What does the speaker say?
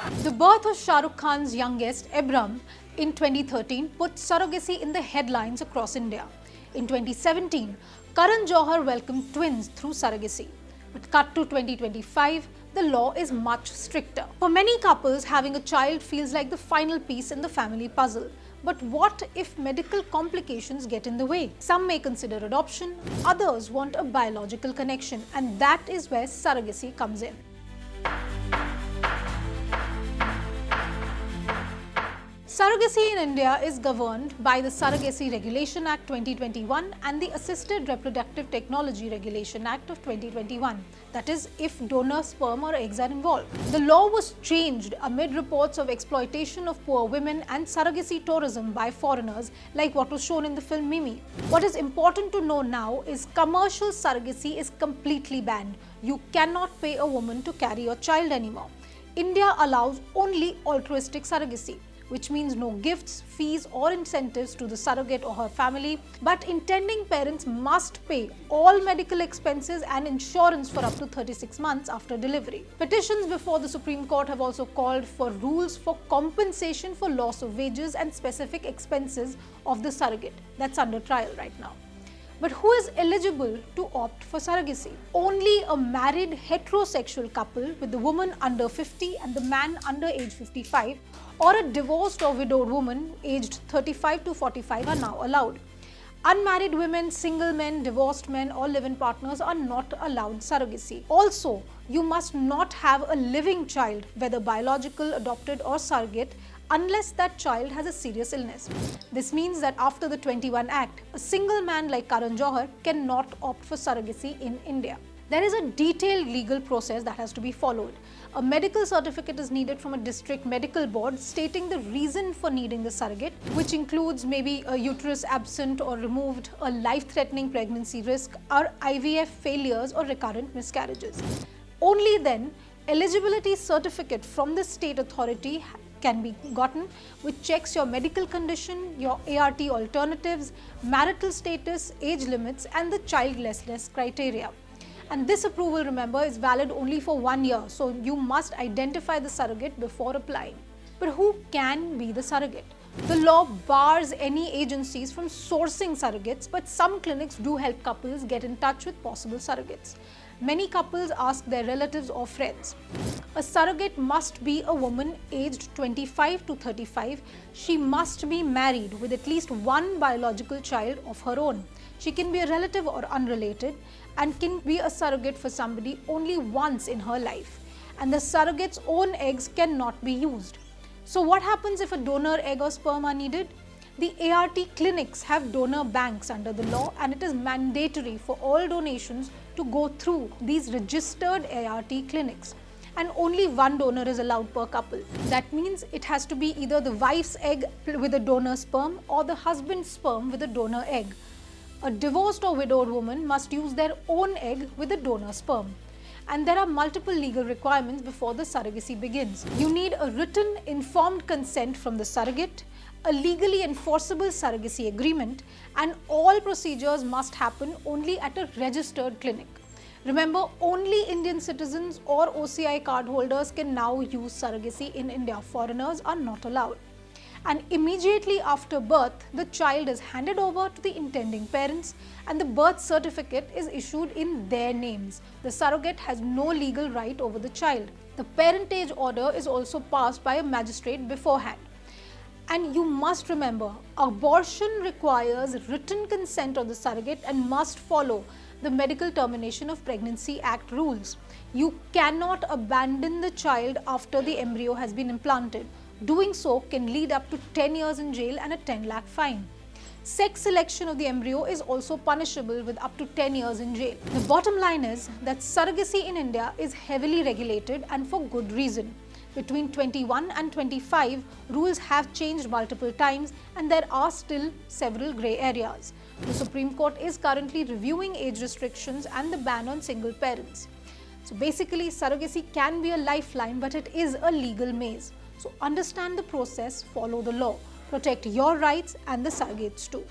The birth of Shah Rukh Khan's youngest, Abram, in 2013 put surrogacy in the headlines across India. In 2017, Karan Johar welcomed twins through surrogacy. But cut to 2025, the law is much stricter. For many couples, having a child feels like the final piece in the family puzzle. But what if medical complications get in the way? Some may consider adoption, others want a biological connection, and that is where surrogacy comes in. Surrogacy in India is governed by the Surrogacy Regulation Act 2021 and the Assisted Reproductive Technology Regulation Act of 2021. That is, if donor sperm or eggs are involved. The law was changed amid reports of exploitation of poor women and surrogacy tourism by foreigners, like what was shown in the film Mimi. What is important to know now is commercial surrogacy is completely banned. You cannot pay a woman to carry your child anymore. India allows only altruistic surrogacy, which means no gifts, fees or incentives to the surrogate or her family, but intending parents must pay all medical expenses and insurance for up to 36 months after delivery. Petitions before the Supreme Court have also called for rules for compensation for loss of wages and specific expenses of the surrogate. That's under trial right now. But who is eligible to opt for surrogacy? Only a married heterosexual couple with the woman under 50 and the man under age 55, or a divorced or widowed woman aged 35 to 45 are now allowed. Unmarried women, single men, divorced men or live-in partners are not allowed surrogacy. Also, you must not have a living child, whether biological, adopted or surrogate, unless that child has a serious illness. This means that after the 21 Act, a single man like Karan Johar cannot opt for surrogacy in India. There is a detailed legal process that has to be followed. A medical certificate is needed from a district medical board stating the reason for needing the surrogate, which includes maybe a uterus absent or removed, a life-threatening pregnancy risk, or IVF failures or recurrent miscarriages. Only then, eligibility certificate from the state authority can be gotten, which checks your medical condition, your ART alternatives, marital status, age limits, and the childlessness criteria. And this approval, remember, is valid only for 1 year, so you must identify the surrogate before applying. But who can be the surrogate? The law bars any agencies from sourcing surrogates, but some clinics do help couples get in touch with possible surrogates. Many couples ask their relatives or friends. A surrogate must be a woman aged 25 to 35. She must be married with at least one biological child of her own. She can be a relative or unrelated and can be a surrogate for somebody only once in her life. And the surrogate's own eggs cannot be used. So what happens if a donor egg or sperm are needed? The ART clinics have donor banks under the law, and it is mandatory for all donations to go through these registered ART clinics. And only one donor is allowed per couple. That means it has to be either the wife's egg with a donor sperm or the husband's sperm with a donor egg. A divorced or widowed woman must use their own egg with a donor sperm. And there are multiple legal requirements before the surrogacy begins. You need a written informed consent from the surrogate, a legally enforceable surrogacy agreement, and all procedures must happen only at a registered clinic. Remember, only Indian citizens or OCI cardholders can now use surrogacy in India. Foreigners are not allowed. And immediately after birth, the child is handed over to the intending parents and the birth certificate is issued in their names. The surrogate has no legal right over the child. The parentage order is also passed by a magistrate beforehand. And you must remember, abortion requires written consent of the surrogate and must follow the Medical Termination of Pregnancy Act rules. You cannot abandon the child after the embryo has been implanted. Doing so can lead up to 10 years in jail and a 10 lakh fine. Sex selection of the embryo is also punishable with up to 10 years in jail. The bottom line is that surrogacy in India is heavily regulated and for good reason. Between 21 and 25, rules have changed multiple times and there are still several grey areas. The Supreme Court is currently reviewing age restrictions and the ban on single parents. So basically, surrogacy can be a lifeline, but it is a legal maze. So understand the process, follow the law, protect your rights and the surrogates too.